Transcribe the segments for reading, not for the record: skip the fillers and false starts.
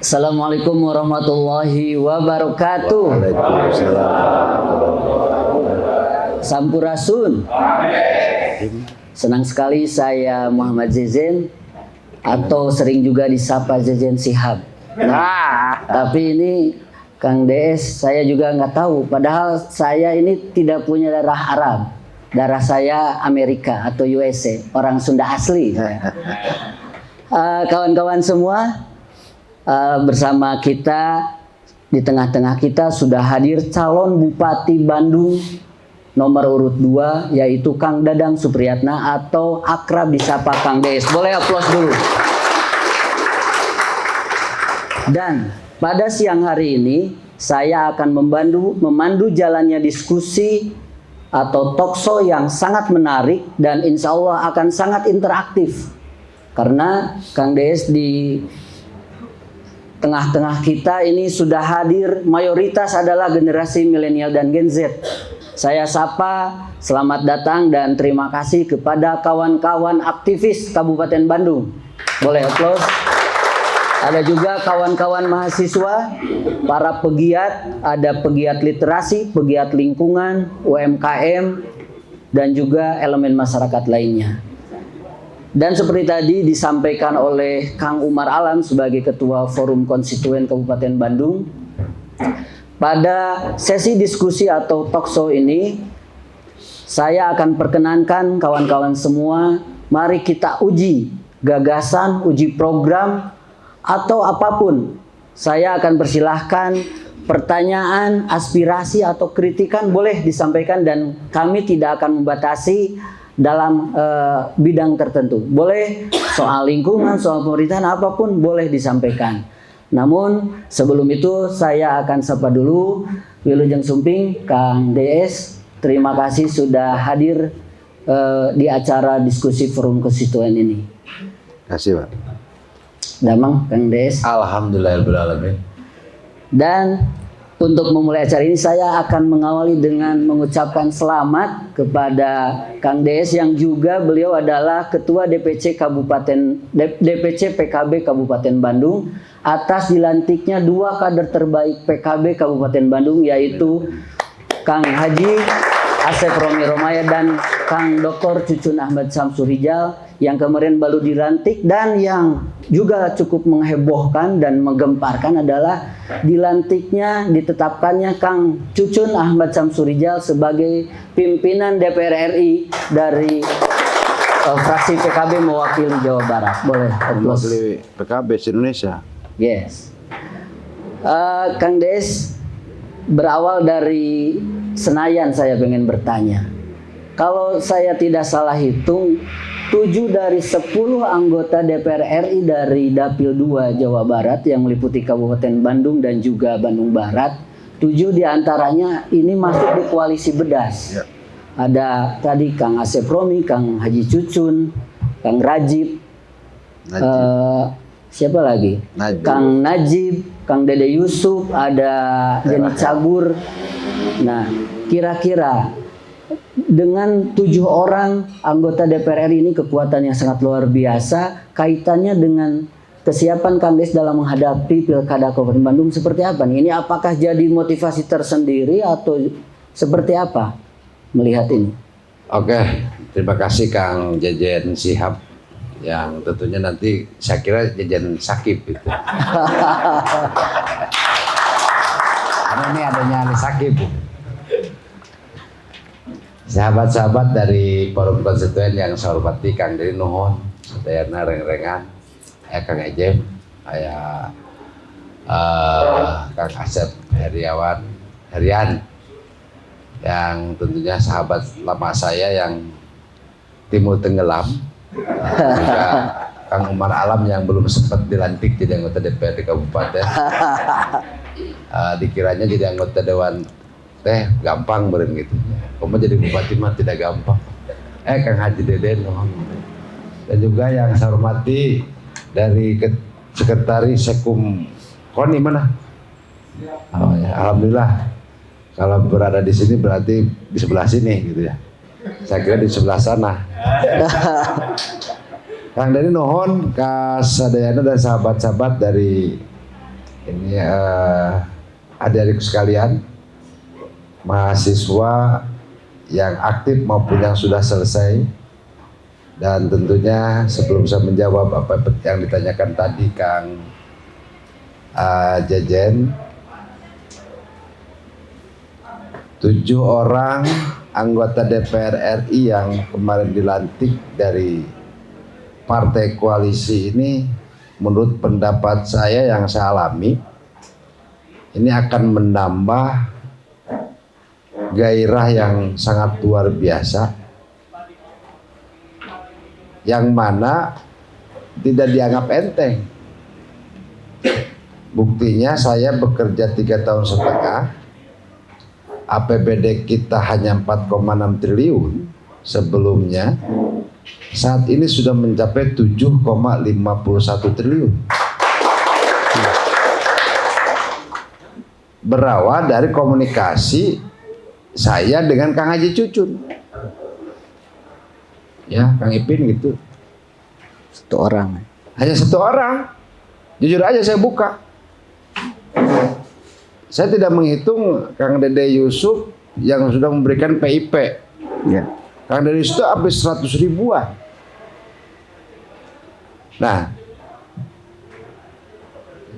Assalamualaikum warahmatullahi wabarakatuh. Sampurasun. Senang sekali saya Muhammad Zezen atau sering juga disapa Zezen Shihab. Tapi ini Kang DS saya juga nggak tahu. Padahal saya ini tidak punya darah Arab. Darah saya Amerika atau USA. Orang Sunda asli. Kawan-kawan semua, bersama kita di tengah-tengah kita sudah hadir calon Bupati Bandung nomor urut 2, yaitu Kang Dadang Supriyatna atau akrab disapa Kang DS. Boleh aplaus dulu. Dan pada siang hari ini saya akan memandu jalannya diskusi atau talkshow yang sangat menarik dan insya Allah akan sangat interaktif. Karena Kang DS di tengah-tengah kita ini sudah hadir, mayoritas adalah generasi milenial dan Gen Z. Saya sapa, selamat datang dan terima kasih kepada kawan-kawan aktivis Kabupaten Bandung. Boleh aplaus. Ada juga kawan-kawan mahasiswa, para pegiat, ada pegiat literasi, pegiat lingkungan, UMKM, dan juga elemen masyarakat lainnya. Dan seperti tadi disampaikan oleh Kang Umar Alam sebagai Ketua Forum Konstituen Kabupaten Bandung, pada sesi diskusi atau talkshow ini saya akan perkenankan kawan-kawan semua, mari kita uji gagasan, uji program atau apapun. Saya akan persilahkan pertanyaan, aspirasi atau kritikan boleh disampaikan dan kami tidak akan membatasi dalam bidang tertentu. Boleh soal lingkungan, soal pemerintahan, apapun boleh disampaikan. Namun sebelum itu saya akan sapa dulu Wilujeng Sumping, Kang DS. Terima kasih sudah hadir di acara diskusi Forum Konstituen ini. Terima kasih, Pak. Damang, Kang DS. Alhamdulillahirrahmanirrahim. Dan untuk memulai acara ini saya akan mengawali dengan mengucapkan selamat kepada Kang DS yang juga beliau adalah Ketua DPC PKB Kabupaten Bandung atas dilantiknya 2 kader terbaik PKB Kabupaten Bandung, yaitu Kang Haji Asep Romi Romaya dan Kang Dr. Cucun Ahmad Samsurijal yang kemarin baru dilantik. Dan yang juga cukup menghebohkan dan menggemparkan adalah ditetapkannya Kang Cucun Ahmad Samsurijal sebagai pimpinan DPR RI dari fraksi PKB mewakili Jawa Barat. Boleh mewakili PKB Indonesia. Yes. Kang Des, berawal dari Senayan saya pengen bertanya. Kalau saya tidak salah hitung, 7 dari 10 anggota DPR RI dari Dapil 2 Jawa Barat yang meliputi Kabupaten Bandung dan juga Bandung Barat, 7 diantaranya ini masuk di koalisi Bedas. Ya. Ada tadi Kang Asep Romi, Kang Haji Cucun, Kang Rajib, siapa lagi? Najib. Kang Najib, Kang Dede Yusuf, ada Jenny Cagur. Nah, kira-kira dengan 7 orang anggota DPR RI ini kekuatan yang sangat luar biasa, kaitannya dengan kesiapan Kang Des dalam menghadapi Pilkada Kabupaten Bandung seperti apa nih? Ini apakah jadi motivasi tersendiri atau seperti apa melihat ini? Oke, terima kasih Kang Jejen Shihab yang tentunya nanti saya kira Jejen Sakib gitu. Karena ini adanya Ali Sakib. Sahabat-sahabat dari Forum Konstituen yang saya hormati, Kang Dedi Nuhun, Sadayana Reng-Rengan, Kang Ejem, Kang Asep Herian, yang tentunya sahabat lama saya yang timur tenggelam, juga Kang Umar Alam yang belum sempat dilantik jadi anggota DPRD Kabupaten, dikiranya jadi anggota Dewan gampang beren gitu. Kamu jadi bupati mah tidak gampang. Kang Haji Deden, dan juga yang saya hormati dari Sekretaris Sekum Koni mana? Oh, ya. Alhamdulillah kalau berada di sini berarti di sebelah sini gitu ya. Saya kira di sebelah sana. Kang Dedi nuhun ka sadayana dan sahabat-sahabat dari Ini adik-adik sekalian, mahasiswa yang aktif maupun yang sudah selesai. Dan tentunya sebelum saya menjawab apa yang ditanyakan tadi Kang Jejen, 7 orang anggota DPR RI yang kemarin dilantik dari partai koalisi ini, menurut pendapat saya yang saya alami, ini akan menambah gairah yang sangat luar biasa, yang mana tidak dianggap enteng. Buktinya saya bekerja 3,5 tahun, APBD kita hanya 4,6 triliun sebelumnya, saat ini sudah mencapai 7,51 triliun. Berawal dari komunikasi saya dengan Kang Haji Cucun. Ya, Kang Ipin gitu. Satu orang. Hanya 1 orang. Jujur aja saya buka. Saya tidak menghitung Kang Dede Yusuf yang sudah memberikan PIP. Ya. Kang Dede Yusuf itu habis 100 ribuan. Nah,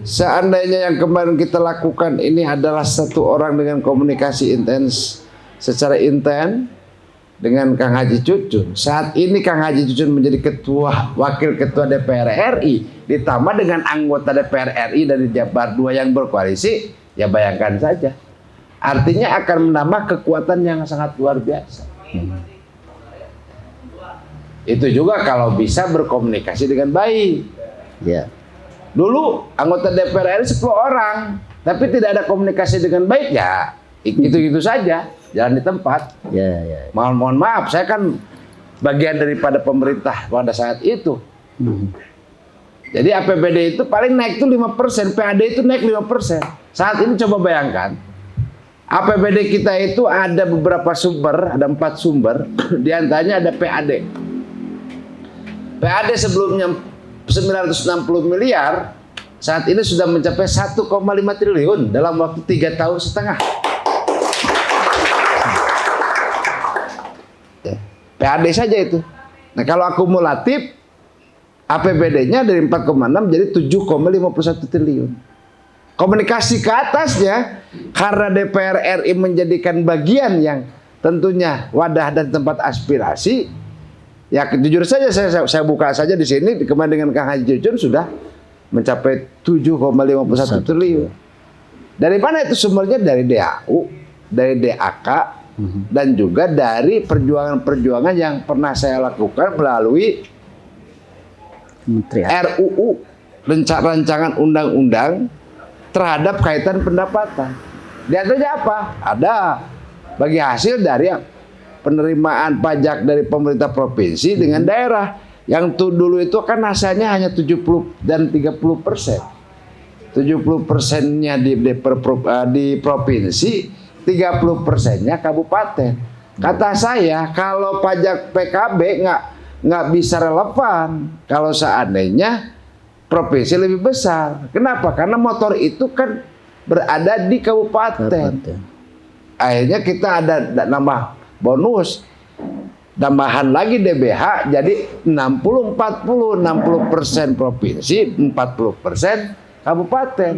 seandainya yang kemarin kita lakukan ini adalah 1 orang dengan komunikasi intens, secara intens dengan Kang Haji Cucun. Saat ini Kang Haji Cucun menjadi wakil ketua DPR RI, ditambah dengan anggota DPR RI dari Jabar 2 yang berkoalisi. Ya bayangkan saja, artinya akan menambah kekuatan yang sangat luar biasa. Itu juga kalau bisa berkomunikasi dengan baik. Ya. Dulu anggota DPR RI 10 orang, tapi tidak ada komunikasi dengan baik, ya itu saja, jalan di tempat. Ya, ya. Mohon maaf, saya kan bagian daripada pemerintah pada saat itu. Jadi APBD itu paling naik tuh 5%, PAD itu naik 5%. Saat ini coba bayangkan, APBD kita itu ada beberapa sumber, ada 4 sumber, diantaranya ada PAD. PAD sebelumnya 960 miliar, saat ini sudah mencapai 1,5 triliun dalam waktu 3,5 tahun. Ya, PAD saja itu. Nah, kalau akumulatif APBD-nya dari 4,6 jadi 7,51 triliun. Komunikasi ke atasnya, karena DPR RI menjadikan bagian yang tentunya wadah dan tempat aspirasi. Ya jujur saja saya buka saja di sini kemarin dengan Kang Haji Cucun sudah mencapai 7,51 triliun. Dari mana itu sumbernya? Dari DAU, dari DAK, dan juga dari perjuangan-perjuangan yang pernah saya lakukan melalui RUU, rancangan undang-undang terhadap kaitan pendapatan. Di antaranya apa? Ada bagi hasil dari penerimaan pajak dari pemerintah provinsi dengan daerah. Yang dulu itu kan asalnya hanya 70 dan 30%. 70%-nya di provinsi, 30%-nya kabupaten. Kata saya, kalau pajak PKB nggak bisa relevan kalau seandainya provinsi lebih besar. Kenapa? Karena motor itu kan berada di kabupaten. Akhirnya kita ada nambah bonus, tambahan lagi DBH, jadi 60% provinsi, 40% kabupaten.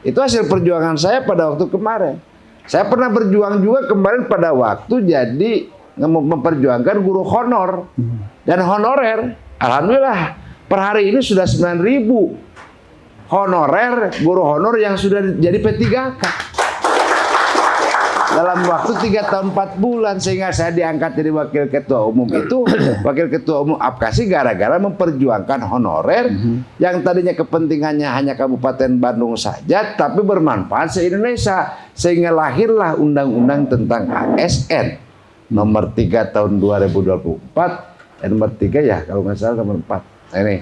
Itu hasil perjuangan saya pada waktu kemarin. Saya pernah berjuang juga kemarin pada waktu jadi memperjuangkan guru honor dan honorer. Alhamdulillah per hari ini sudah 9.000 honorer, guru honor yang sudah jadi P3K dalam waktu 3 tahun 4 bulan, sehingga saya diangkat jadi wakil ketua umum itu wakil ketua umum APKASI gara-gara memperjuangkan honorer yang tadinya kepentingannya hanya Kabupaten Bandung saja tapi bermanfaat se-Indonesia, sehingga lahirlah undang-undang tentang ASN nomor 3 tahun 2024 nomor 3 ya kalau nggak salah nomor 4. Nah, ini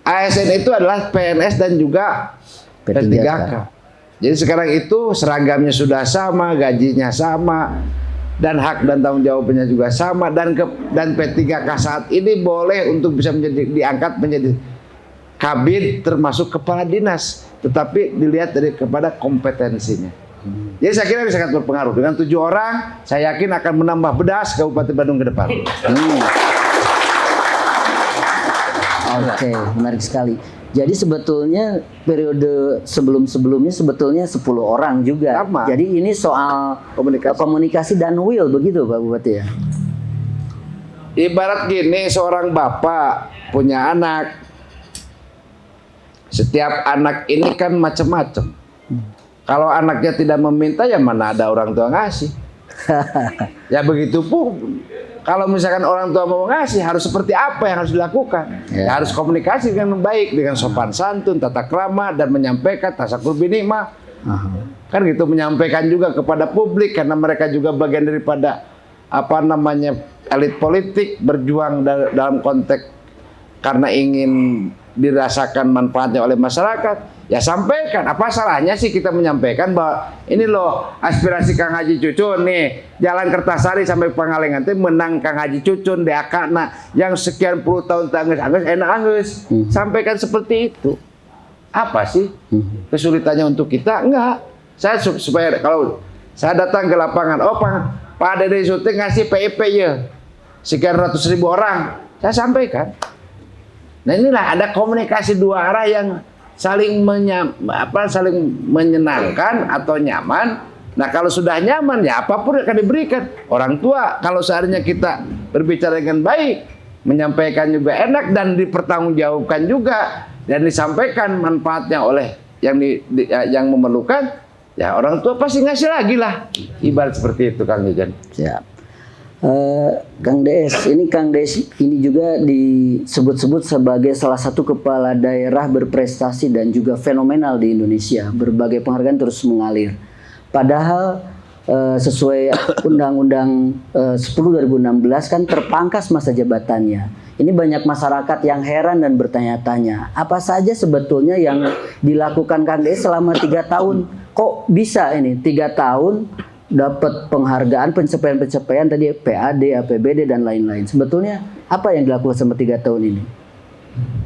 ASN itu adalah PNS dan juga P3K. Jadi sekarang itu seragamnya sudah sama, gajinya sama, dan hak dan tanggung jawabnya juga sama, dan P3K saat ini boleh untuk bisa diangkat menjadi kabid termasuk kepala dinas, tetapi dilihat dari kepada kompetensinya. Jadi saya kira ini sangat berpengaruh. Dengan 7 orang, saya yakin akan menambah bedas Kabupaten Bandung ke depan. Oke, menarik sekali. Jadi sebetulnya periode sebelum-sebelumnya sebetulnya 10 orang juga. Sama. Jadi ini soal komunikasi dan will begitu Pak Bupati ya. Ibarat gini, seorang bapak punya anak. Setiap anak ini kan macam-macam. Kalau anaknya tidak meminta, ya mana ada orang tua ngasih. Ya begitu pun. Kalau misalkan orang tua mau ngasih, harus seperti apa yang harus dilakukan? Ya, harus komunikasi dengan baik, dengan sopan santun, tata krama, dan menyampaikan tasakur binikmah. Kan gitu, menyampaikan juga kepada publik, karena mereka juga bagian daripada elit politik, berjuang dalam konteks karena ingin dirasakan manfaatnya oleh masyarakat. Ya sampaikan, apa salahnya sih kita menyampaikan bahwa ini loh aspirasi Kang Haji Cucun nih, Jalan Kertasari sampai Pangalengan itu menang Kang Haji Cucun di Akana yang sekian puluh tahun tangges enak angges. Sampaikan seperti itu. Apa sih kesulitannya untuk kita? Enggak. Saya supaya kalau saya datang ke lapangan, Pak Dede syuting ngasih PIP ya sekian ratus ribu orang, saya sampaikan. Nah inilah ada komunikasi dua arah yang saling menyenangkan atau nyaman. Nah kalau sudah nyaman ya apapun akan diberikan. Orang tua kalau seharusnya kita berbicara dengan baik, menyampaikan juga enak dan dipertanggungjawabkan juga dan disampaikan manfaatnya oleh yang memerlukan, ya orang tua pasti ngasih lagi lah. Ibarat seperti itu Kang Jejan. Siap. Kang Des, ini juga disebut-sebut sebagai salah satu kepala daerah berprestasi dan juga fenomenal di Indonesia. Berbagai penghargaan terus mengalir. Padahal sesuai Undang-Undang 10 2016 kan terpangkas masa jabatannya. Ini banyak masyarakat yang heran dan bertanya-tanya, apa saja sebetulnya yang dilakukan Kang Des selama 3 tahun? Kok bisa ini 3 tahun dapat penghargaan, pencapaian tadi PAD, APBD dan lain-lain. Sebetulnya apa yang dilakukan selama 3 tahun ini?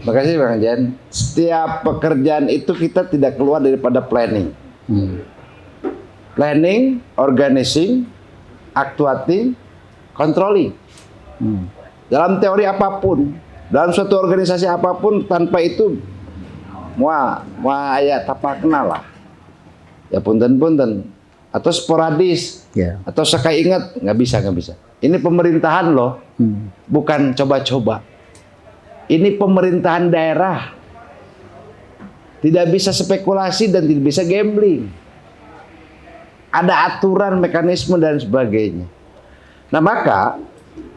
Makasih Bang Jan. Setiap pekerjaan itu kita tidak keluar daripada planning. Planning, organizing, actuating, controlling. Dalam teori apapun, dalam suatu organisasi apapun, tanpa itu mua ayat tapak kenal lah. Ya punten-punten. Atau sporadis, atau sekali ingat, nggak bisa. Ini pemerintahan loh, bukan coba-coba. Ini pemerintahan daerah, tidak bisa spekulasi dan tidak bisa gambling. Ada aturan, mekanisme dan sebagainya. Nah maka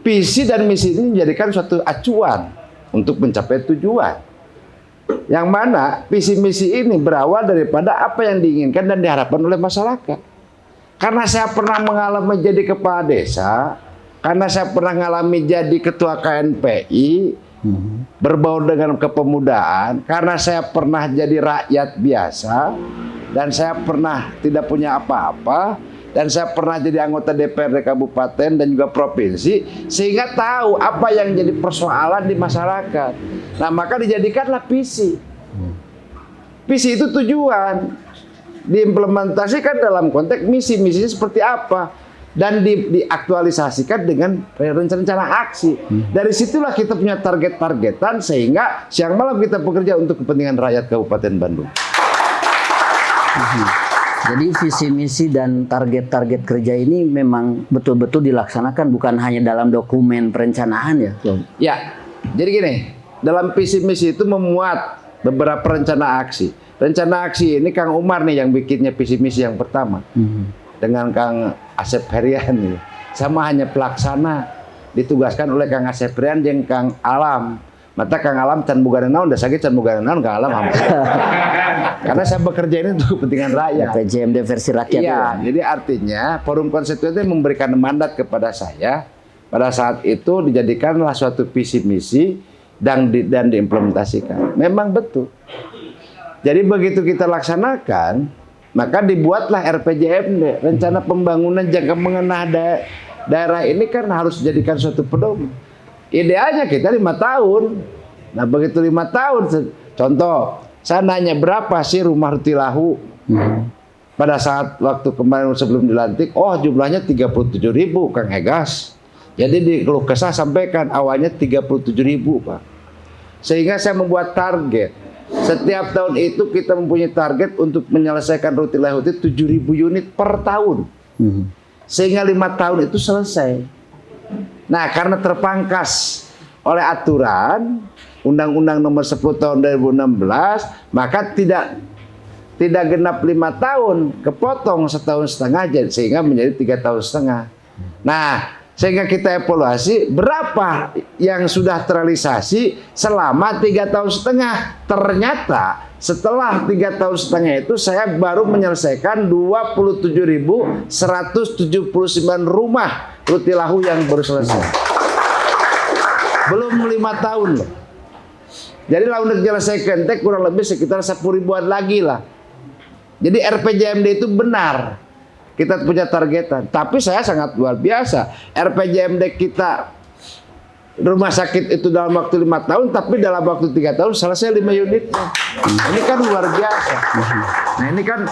visi dan misi ini menjadikan suatu acuan untuk mencapai tujuan. Yang mana visi misi ini berawal daripada apa yang diinginkan dan diharapkan oleh masyarakat. Karena saya pernah mengalami jadi kepala desa, karena saya pernah mengalami jadi ketua KNPI, berbau dengan kepemudaan, karena saya pernah jadi rakyat biasa, dan saya pernah tidak punya apa-apa, dan saya pernah jadi anggota DPRD kabupaten dan juga provinsi, sehingga tahu apa yang jadi persoalan di masyarakat. Nah maka dijadikanlah visi. Visi itu tujuan. Diimplementasikan dalam konteks misinya seperti apa dan diaktualisasikan dengan rencana aksi. Dari situlah kita punya target-targetan sehingga siang malam kita bekerja untuk kepentingan rakyat Kabupaten Bandung. Jadi visi misi dan target-target kerja ini memang betul-betul dilaksanakan bukan hanya dalam dokumen perencanaan ya. Ya, jadi gini, dalam visi misi itu memuat beberapa rencana aksi. Rencana aksi ini Kang Umar nih yang bikinnya visi misi yang pertama. Dengan Kang Asep Herian nih. Sama hanya pelaksana ditugaskan oleh Kang Asep Herian jeung Kang Alam. Mata Kang Alam can boga naon, da sakit can boga naon Kang Alam hampir. Karena saya bekerja ini untuk kepentingan rakyat. PJMD versi rakyat. Iya, jadi artinya Forum Konstituen memberikan mandat kepada saya. Pada saat itu dijadikanlah suatu visi misi dan diimplementasikan. Memang betul. Jadi begitu kita laksanakan, maka dibuatlah RPJMD, rencana pembangunan jangka menengah daerah ini kan harus dijadikan suatu pedoman. Idealnya kita 5 tahun. Nah begitu 5 tahun Contoh, saya nanya berapa sih rumah Rutilahu pada saat waktu kemarin sebelum dilantik, oh jumlahnya 37.000 Kang Egas. Jadi di keluh kesah sampaikan awalnya 37.000 Pak. Sehingga saya membuat target. Setiap tahun itu kita mempunyai target untuk menyelesaikan Rutilahu itu 7.000 unit per tahun. Sehingga 5 tahun itu selesai. Nah karena terpangkas oleh aturan Undang-Undang nomor 10 tahun 2016, maka tidak genap 5 tahun, kepotong 1,5 tahun sehingga menjadi 3,5 tahun. Nah, sehingga kita evaluasi berapa yang sudah terrealisasi selama 3,5 tahun. Ternyata setelah 3,5 tahun itu saya baru menyelesaikan 27.179 rumah Rutilahu yang baru selesai. Belum 5 tahun loh. Jadi lah untuk menyelesaikan kurang lebih sekitar 10 ribuan lagi lah. Jadi RPJMD itu benar. Kita punya targetan. Tapi saya sangat luar biasa. RPJMD kita rumah sakit itu dalam waktu 5 tahun, tapi dalam waktu 3 tahun selesai 5 unit. Ini kan luar biasa. Nah ini kan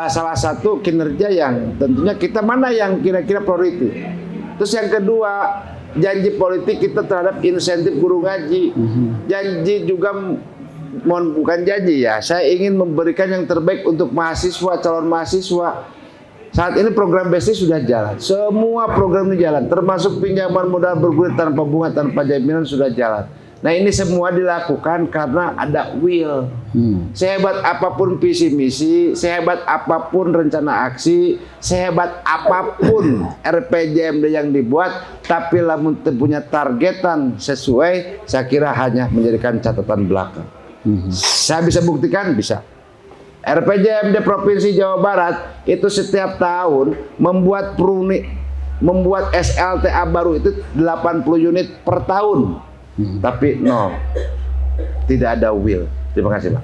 salah satu kinerja yang tentunya kita mana yang kira-kira priority. Terus yang kedua, janji politik kita terhadap insentif guru ngaji. Janji juga, bukan janji ya, saya ingin memberikan yang terbaik untuk mahasiswa, calon mahasiswa. Saat ini program BEST sudah jalan. Semua program ini jalan, termasuk pinjaman modal bergulir tanpa bunga, tanpa jaminan sudah jalan. Nah ini semua dilakukan karena ada will. Sehebat apapun visi misi, sehebat apapun rencana aksi, sehebat apapun RPJMD yang dibuat, tapi lamun punya targetan sesuai, saya kira hanya menjadikan catatan belakang. Saya bisa buktikan, bisa. RPJMD Provinsi Jawa Barat itu setiap tahun membuat SLTA baru itu 80 unit per tahun. Tapi no, tidak ada will. Terima kasih Pak.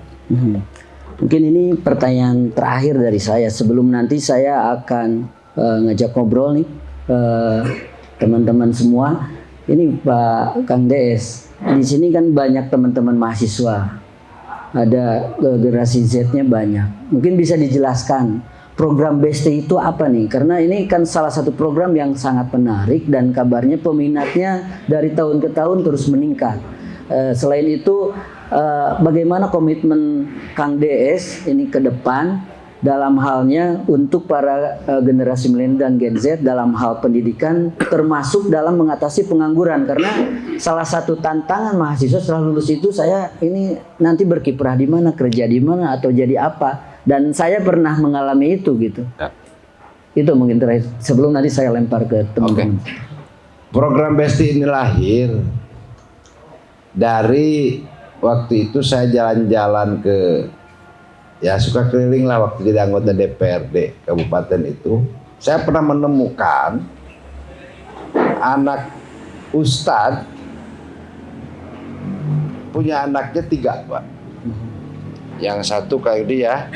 Mungkin ini pertanyaan terakhir dari saya. Sebelum nanti saya akan ngajak ngobrol nih teman-teman semua. Ini Pak Kang DS. Di sini kan banyak teman-teman mahasiswa. Ada generasi Z-nya banyak. Mungkin bisa dijelaskan program BST itu apa nih? Karena ini kan salah satu program yang sangat menarik dan kabarnya peminatnya dari tahun ke tahun terus meningkat. Selain itu, bagaimana komitmen Kang DS ini ke depan dalam halnya untuk para generasi milenial dan Gen Z dalam hal pendidikan, termasuk dalam mengatasi pengangguran, karena salah satu tantangan mahasiswa setelah lulus itu saya ini nanti berkiprah di mana, kerja di mana, atau jadi apa, dan saya pernah mengalami itu gitu. Itu mungkin terakhir sebelum nanti saya lempar ke teman-teman. Program BEST ini lahir dari waktu itu saya jalan-jalan ke, ya suka keliling lah waktu jadi anggota DPRD kabupaten itu. Saya pernah menemukan anak ustadz punya anaknya 3 Pak. Yang satu kayak dia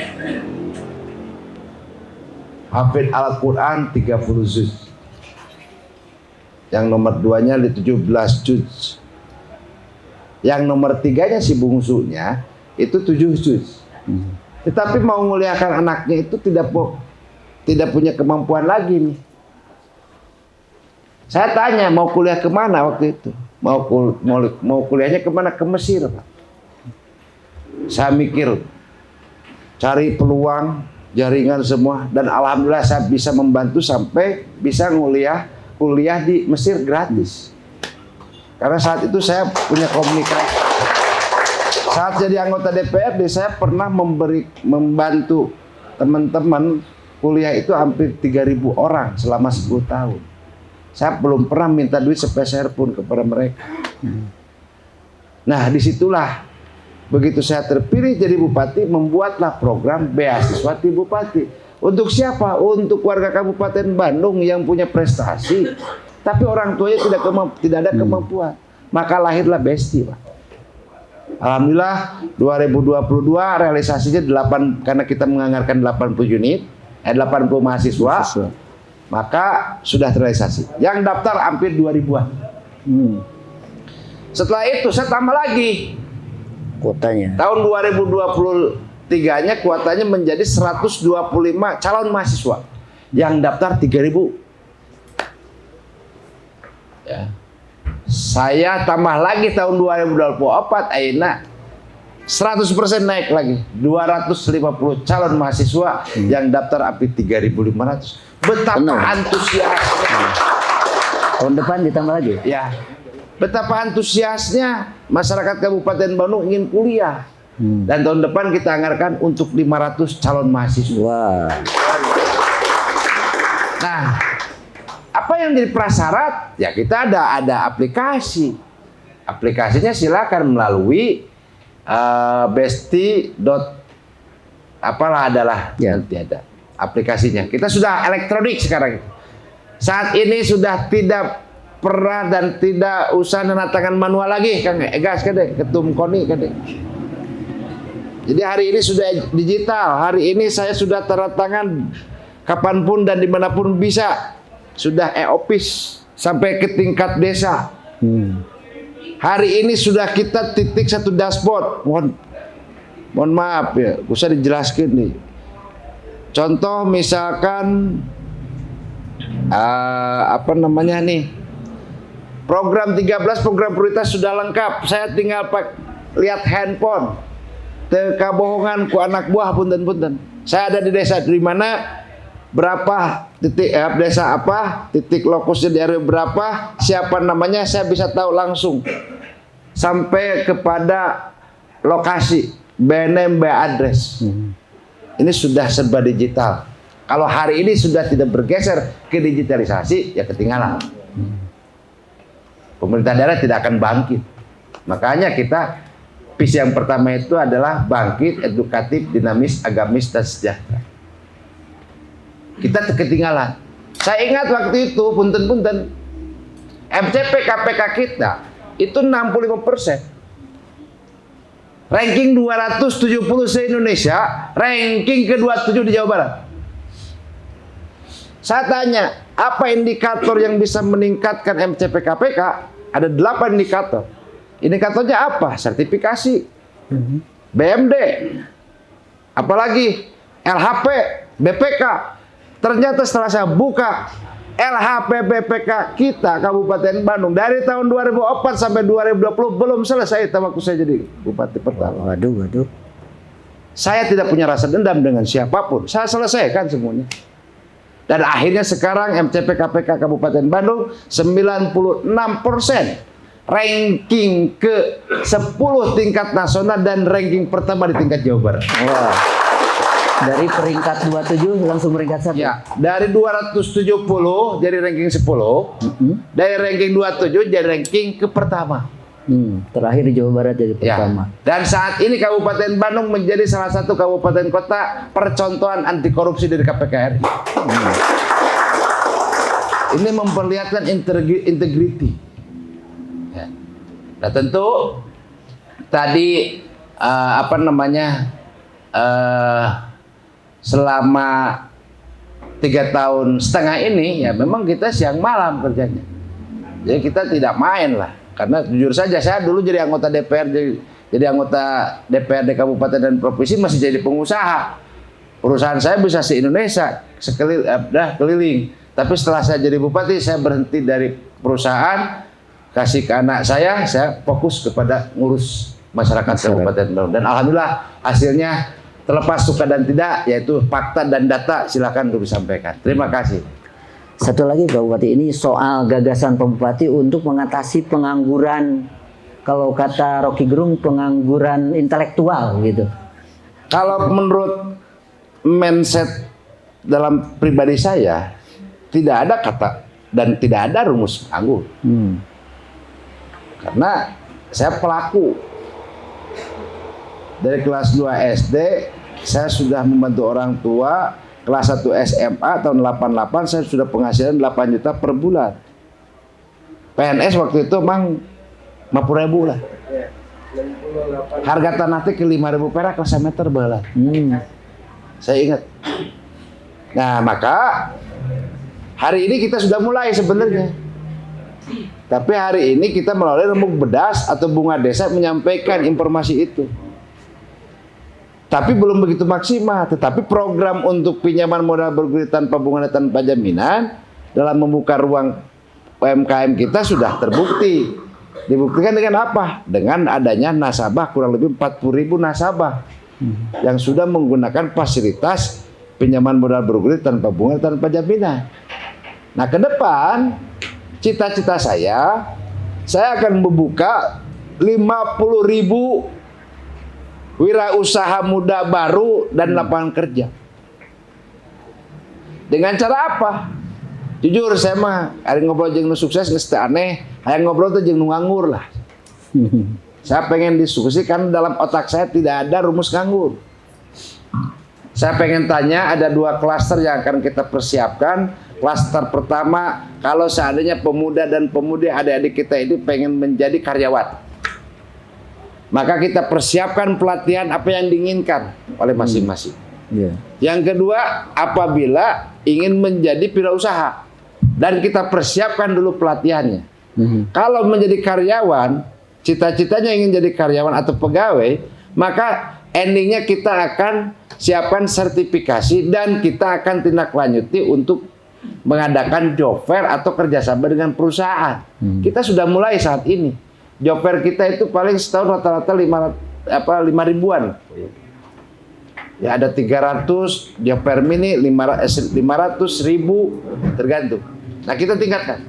hafid Al-Quran 30 juz. Yang nomor 2-nya 17 juz. Yang nomor 3-nya si bungsunya itu 7 juz. Tetapi mau muliakan anaknya itu tidak punya kemampuan lagi nih. Saya tanya mau kuliah kemana waktu itu? Mau kuliahnya kemana? Ke Mesir Pak. Saya mikir, cari peluang, jaringan semua, dan alhamdulillah saya bisa membantu sampai bisa kuliah di Mesir gratis. Karena saat itu saya punya komunikasi. Saat jadi anggota DPRD saya pernah membantu teman-teman kuliah itu hampir 3.000 orang selama 10 tahun. Saya belum pernah minta duit sepeser pun kepada mereka. Nah disitulah begitu saya terpilih jadi bupati, membuatlah program beasiswa Ti Bupati. Untuk siapa? Untuk warga Kabupaten Bandung yang punya prestasi, tapi orang tuanya tidak ada kemampuan. Maka lahirlah BEST Pak. Alhamdulillah 2022 realisasinya 8, karena kita menganggarkan 80 unit, 80 mahasiswa, maka sudah terrealisasi. Yang daftar hampir 2.000-an. Setelah itu saya tambah lagi. kuotanya. Tahun 2023-nya kuotanya menjadi 125 calon mahasiswa yang daftar 3.000. Ya. Saya tambah lagi tahun 2024 ayeuna 100% naik lagi, 250 calon mahasiswa yang daftar API 3.500. Betapa Penuh. antusiasnya. Tahun depan ditambah lagi. Ya, betapa antusiasnya masyarakat Kabupaten Bandung ingin kuliah. Dan tahun depan kita anggarkan untuk 500 calon mahasiswa. Wah. Nah, apa yang jadi prasyarat? Ya kita ada aplikasi. Aplikasinya silakan melalui besti. Apalah adalah Ya. nanti ada aplikasinya. Kita sudah elektronik sekarang. Saat ini sudah tidak pernah dan tidak usah menandatangan manual lagi, Kang Egas kade, ketum KONI kade. Jadi hari ini sudah digital. Hari ini saya sudah tanda tangan kapanpun dan dimanapun bisa. Sudah e-office sampai ke tingkat desa. Hari ini sudah kita titik satu dashboard. Mohon maaf ya, usah dijelaskan nih. Contoh misalkan apa namanya nih? Program 13 program prioritas sudah lengkap. Saya tinggal lihat handphone. Kebohongan ku anak buah punten-punten. Saya ada di desa di mana, berapa titik desa apa, titik lokusnya di RW berapa, siapa namanya, saya bisa tahu langsung sampai kepada lokasi, BNM, address. Ini sudah serba digital. Kalau hari ini sudah tidak bergeser ke digitalisasi, ya ketinggalan. Pemerintah daerah tidak akan bangkit. Makanya kita visi yang pertama itu adalah bangkit, edukatif, dinamis, agamis, dan sejahtera. Kita ketinggalan. Saya ingat waktu itu, punten-punten, MCP KPK kita itu 65%. Ranking 270 se-Indonesia, ranking ke-27 di Jawa Barat. Saya tanya, apa indikator yang bisa meningkatkan MCP KPK? Ada 8 indikator. Indikatornya apa? Sertifikasi, BMD, apalagi LHP, BPK. Ternyata setelah saya buka LHP BPK kita Kabupaten Bandung dari tahun 2004 sampai 2020 belum selesai waktu saya jadi bupati pertama. Waduh. Saya tidak punya rasa dendam dengan siapapun. Saya selesaikan semuanya. Dan akhirnya sekarang MCP KPK Kabupaten Bandung 96%. Ranking ke 10 tingkat nasional dan ranking pertama di tingkat Jawa Barat. Wah. Dari peringkat 27 langsung peringkat 1. Ya, dari 270 jadi ranking 10. Dari ranking 27 jadi ranking ke pertama. Terakhir di Jawa Barat jadi pertama. Ya. Dan saat ini Kabupaten Bandung menjadi salah satu kabupaten kota percontohan anti korupsi dari KPK RI. Ini memperlihatkan integriti. Ya. Nah tentu tadi selama 3,5 tahun ini ya memang kita siang malam kerjanya. Jadi kita tidak main lah. Karena jujur saja saya dulu jadi anggota DPR, jadi anggota DPRD Kabupaten dan Provinsi masih jadi pengusaha. Perusahaan saya bisa se-Indonesia keliling. Tapi setelah saya jadi bupati, saya berhenti dari perusahaan, kasih ke anak saya fokus kepada ngurus masyarakat Kabupaten Bandung. Dan alhamdulillah hasilnya terlepas suka dan tidak, yaitu fakta dan data, silakan untuk disampaikan. Terima kasih. Satu lagi Pak Bupati, ini soal gagasan Pak Bupati untuk mengatasi pengangguran, kalau kata Rocky Gerung, pengangguran intelektual gitu. Kalau menurut mindset dalam pribadi saya, tidak ada kata dan tidak ada rumus anggur. Karena saya pelaku. Dari kelas 2 SD, saya sudah membantu orang tua. Kelas 1 SMA tahun 88 saya sudah penghasilan 8 juta per bulan. PNS waktu itu emang 50.000 lah. Harga tanah ke 5.000 perak per meter bala. Saya ingat. Nah maka hari ini kita sudah mulai sebenarnya. Tapi hari ini kita melalui rembuk bedas atau bunga desa menyampaikan informasi itu. Tapi belum begitu maksimal. Tetapi program untuk pinjaman modal bergulir tanpa bunga dan tanpa jaminan dalam membuka ruang UMKM kita sudah terbukti. Dibuktikan dengan apa? Dengan adanya nasabah, kurang lebih 40.000 nasabah yang sudah menggunakan fasilitas pinjaman modal bergulir tanpa bunga dan tanpa jaminan. Nah, ke depan cita-cita saya akan membuka 50.000 wirausaha muda baru dan lapangan kerja. Dengan cara apa? Jujur saya mah ada ngobrol jeung nu sukses geus teu aneh, hayang ngobrol teh jeung nu nganggur lah. Saya pengen diskusi kan dalam otak saya tidak ada rumus nganggur. Saya pengen tanya, ada 2 klaster yang akan kita persiapkan. Klaster pertama, kalau seandainya pemuda dan pemudi adik-adik kita ini pengen menjadi karyawan, maka kita persiapkan pelatihan apa yang diinginkan oleh masing-masing. Yang kedua, apabila ingin menjadi wirausaha, dan kita persiapkan dulu pelatihannya. Kalau menjadi karyawan, cita-citanya ingin jadi karyawan atau pegawai, maka endingnya kita akan siapkan sertifikasi dan kita akan tindak lanjuti untuk mengadakan job fair atau kerjasama dengan perusahaan. Kita sudah mulai saat ini. Job fair kita itu paling setahun rata-rata 5.000-an. Ya ada 300, job fair mini 500, 1.000 tergantung. Nah, kita tingkatkan.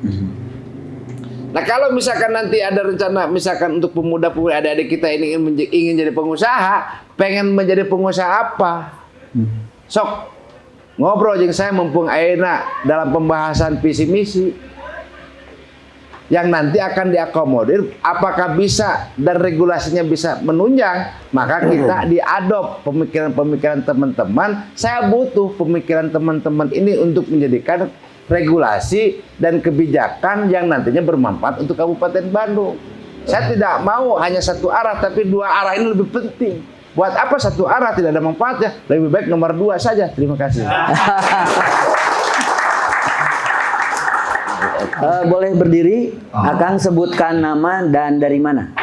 Nah, kalau misalkan nanti ada rencana misalkan untuk pemuda-pemudi adik-adik kita ini ingin jadi pengusaha, pengen menjadi pengusaha apa? Sok ngobrol jeung saya mumpung ayeuna dalam pembahasan visi misi yang nanti akan diakomodir, apakah bisa dan regulasinya bisa menunjang, maka kita diadop pemikiran-pemikiran teman-teman. Saya butuh pemikiran teman-teman ini untuk menjadikan regulasi dan kebijakan yang nantinya bermanfaat untuk Kabupaten Bandung. Saya tidak mau hanya satu arah, tapi 2 arah ini lebih penting. Buat apa satu arah tidak ada manfaatnya? Lebih baik nomor 2 saja. Terima kasih. Boleh berdiri, Akang sebutkan nama dan dari mana?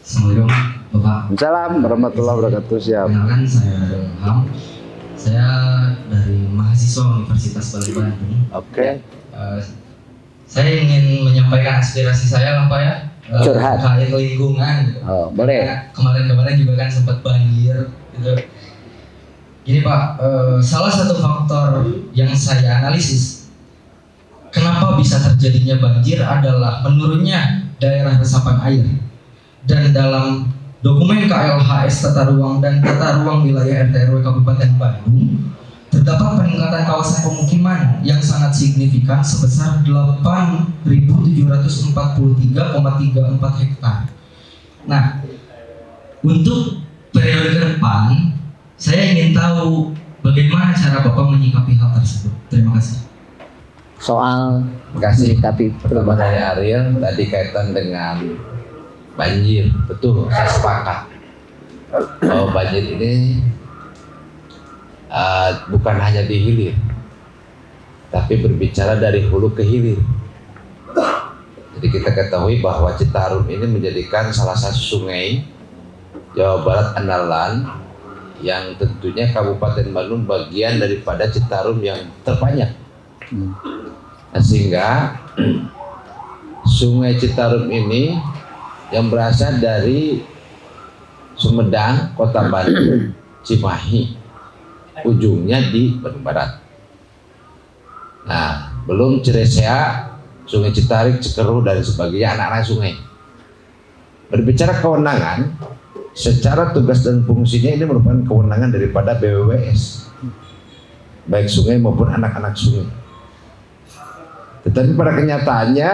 Assalamualaikum Bapak. Assalamualaikum warahmatullahi wabarakatuh. Siap. Kenalkan saya Ilham. Saya dari mahasiswa Universitas Balai Bandung. Oke. Saya ingin menyampaikan aspirasi saya lah Pak ya. Curhat. Terkait lingkungan. Gitu. Oh, boleh. Karena kemarin-kemarin juga kan sempat banjir gitu. Gini Pak, salah satu faktor yang saya analisis kenapa bisa terjadinya banjir adalah menurunnya daerah resapan air. Dan dalam dokumen KLHS Tata Ruang dan Tata Ruang Wilayah RT/RW Kabupaten Bandung terdapat peningkatan kawasan pemukiman yang sangat signifikan sebesar 8.743,34 hektar. Nah, untuk periode ke depan, saya ingin tahu bagaimana cara Bapak menyikapi hal tersebut. Terima kasih. Soal Kasih. tapi Pertama dari Ariel tadi kaitan dengan banjir. Betul, saya sepakat bahwa banjir ini bukan hanya di hilir, tapi berbicara dari hulu ke hilir. Jadi kita ketahui bahwa Citarum ini menjadikan salah satu sungai Jawa Barat andalan yang tentunya Kabupaten Bandung bagian daripada Citarum yang terbanyak. Nah, sehingga Sungai Citarum ini yang berasal dari Sumedang, Kota Bandung, Cimahi, ujungnya di Bandung Barat. Nah, belum Ciresea, Sungai Citarik, Cikeruh dan sebagainya, anak-anak sungai. Berbicara kewenangan, secara tugas dan fungsinya ini merupakan kewenangan daripada BWWS, baik sungai maupun anak-anak sungai. Tetapi pada kenyataannya,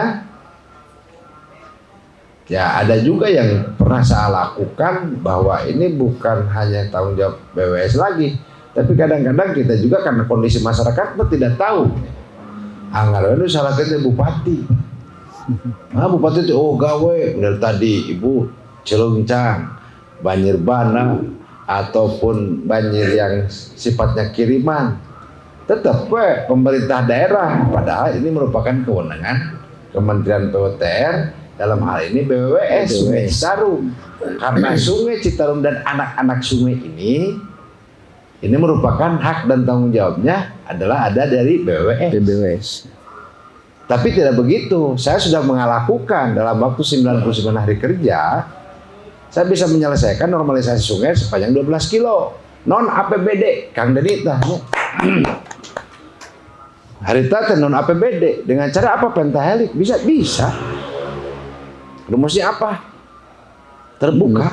ya ada juga yang pernah saya lakukan bahwa ini bukan hanya tanggung jawab BWS lagi, tapi kadang-kadang kita juga karena kondisi masyarakat tidak tahu. Anggaran itu salah kita bupati. Nah, bupati itu gawe dari tadi Ibu Celungcang, banjir bandang ataupun banjir yang sifatnya kiriman. Tetap pemerintah daerah, padahal ini merupakan kewenangan Kementerian PUTR, dalam hal ini BWWS Sungai Citarum. Karena Sungai Citarum dan anak-anak sungai ini merupakan hak dan tanggung jawabnya adalah ada dari BWWS. Tapi tidak begitu, saya sudah melakukan dalam waktu 99 hari kerja, saya bisa menyelesaikan normalisasi sungai sepanjang 12 kilo. Non APBD, Kang Denita. Harita non APBD dengan cara apa? Pentahelik bisa. Rumusnya apa? Terbuka.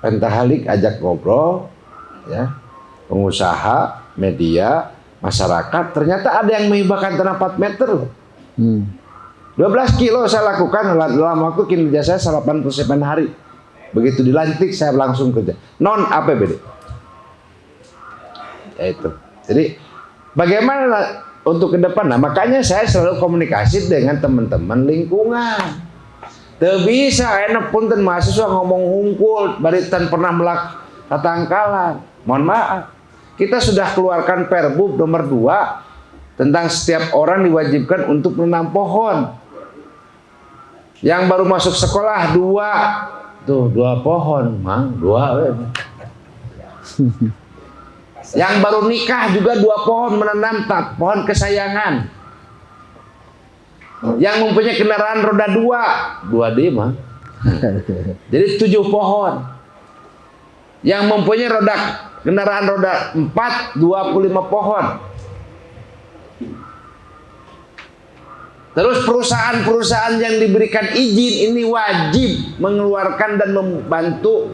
Pentahelik ajak ngobrol, ya, pengusaha, media, masyarakat. Ternyata ada yang menghibahkan tanah 4 meter. 12 kilo saya lakukan dalam waktu kinerja saya 89 hari. Begitu dilantik saya langsung kerja. Non APBD. Ya itu. Jadi bagaimana untuk ke depan? Nah, makanya saya selalu komunikasi dengan teman-teman lingkungan. Teu bisa enak punten mahasiswa ngomong hungkul, baritan pernah tatangkalan. Mohon maaf. Kita sudah keluarkan Perbup nomor 2 tentang setiap orang diwajibkan untuk menanam pohon. Yang baru masuk sekolah 2 pohon, Mang, 2. Yang baru nikah juga 2 pohon menanam pohon kesayangan. Yang mempunyai kendaraan roda 2 D mah. Jadi 7 pohon. Yang mempunyai kendaraan roda 4, 25 pohon. Terus perusahaan-perusahaan yang diberikan izin ini wajib mengeluarkan dan membantu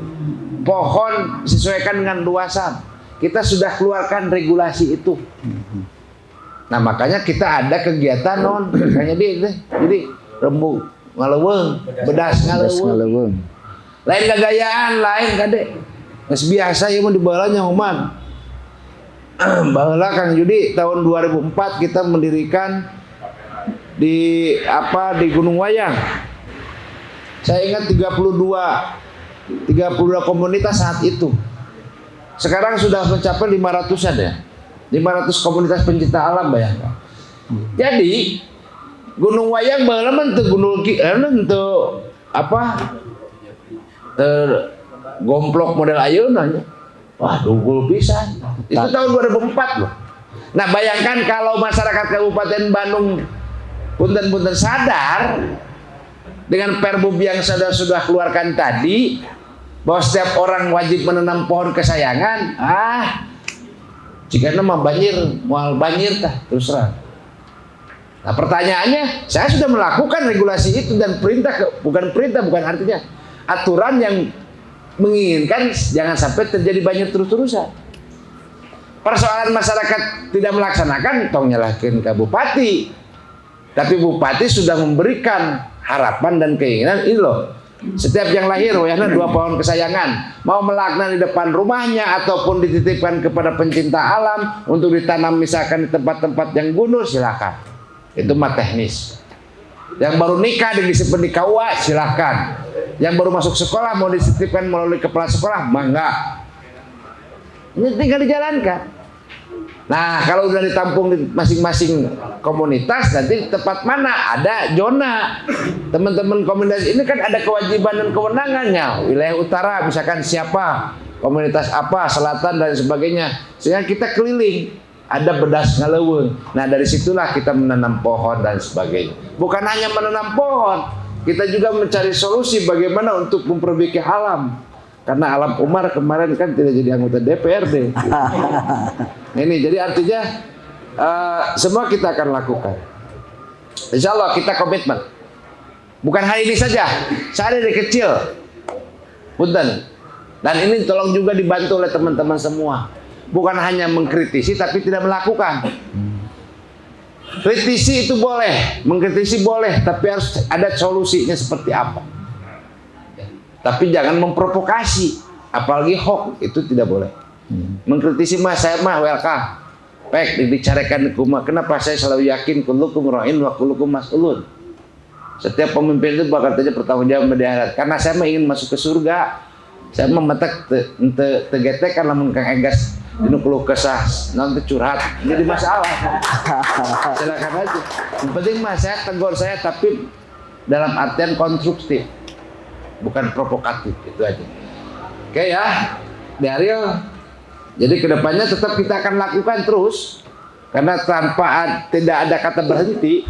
pohon disesuaikan dengan luasan. Kita sudah keluarkan regulasi itu. Nah, makanya kita ada kegiatan kayaknya jadi rembuk ngaleuweung, bedas ngaleuweung. Lain gagayaan, lain kade. Geus biasa ieu mah dibaheulanya oman. Baheula Kang Yudi tahun 2004 kita mendirikan di Gunung Wayang. Saya ingat 32 komunitas saat itu. Sekarang sudah mencapai 500-an ya. 500 komunitas pencinta alam, bayangkan. Jadi Gunung Wayang baheula mah teu gunung teu gomplok model ayeuna nya. Wah, dunggul pisan. Itu tahun 2004 loh. Nah, bayangkan kalau masyarakat Kabupaten Bandung punten-punten sadar dengan Perbup yang sudah keluarkan tadi bahwa setiap orang wajib menanam pohon kesayangan, jika nama mual banjir terus terang. Nah, pertanyaannya, saya sudah melakukan regulasi itu dan bukan artinya aturan yang menginginkan jangan sampai terjadi banjir terus-terusan. Persoalan masyarakat tidak melaksanakan, tong nyalahkeun ka bupati. Tapi bupati sudah memberikan harapan dan keinginan ini loh. Setiap yang lahir wayahna 2 pohon kesayangan, mau melakna di depan rumahnya ataupun dititipkan kepada pencinta alam untuk ditanam misalkan di tempat-tempat yang gunung, silakan. Itu mah teknis. Yang baru nikah disimpan di KUA, silakan. Yang baru masuk sekolah mau dititipkan melalui kepala sekolah, mangga. Ini tinggal dijalankan. Nah, kalau sudah ditampung di masing-masing komunitas, nanti tempat mana ada zona. Teman-teman komunitas ini kan ada kewajiban dan kewenangannya. Wilayah utara misalkan siapa, komunitas apa, selatan dan sebagainya. Sehingga kita keliling, ada bedas ngaleuweung. Nah, dari situlah kita menanam pohon dan sebagainya. Bukan hanya menanam pohon, kita juga mencari solusi bagaimana untuk memperbaiki alam. Karena Alam Umar kemarin kan tidak jadi anggota DPRD. Ini jadi artinya semua kita akan lakukan. Insya Allah kita komitmen. Bukan hari ini saja. Saya dari kecil, punten. Dan ini tolong juga dibantu oleh teman-teman semua. Bukan hanya mengkritisi tapi tidak melakukan. Kritisi itu boleh, mengkritisi boleh, tapi harus ada solusinya seperti apa. Tapi jangan memprovokasi, apalagi hoax itu tidak boleh. Mengkritisi mah saya mah welcome. Baik dibicarakan kumah. Kenapa saya selalu yakin kullukum ra'in wa kullukum mas'ulun. Setiap pemimpin itu bakal saja bertanggung jawab di akhirat. Karena saya mah ingin masuk ke surga. Saya mah metek tegetek karena mengkang egas ini keluh kesah, nanti curhat, jadi masalah. Silakan aja. Yang penting mas saya tegur saya tapi dalam artian konstruktif, bukan provokatif, itu aja. Oke ya, Daryl. Jadi kedepannya tetap kita akan lakukan terus, karena tidak ada kata berhenti.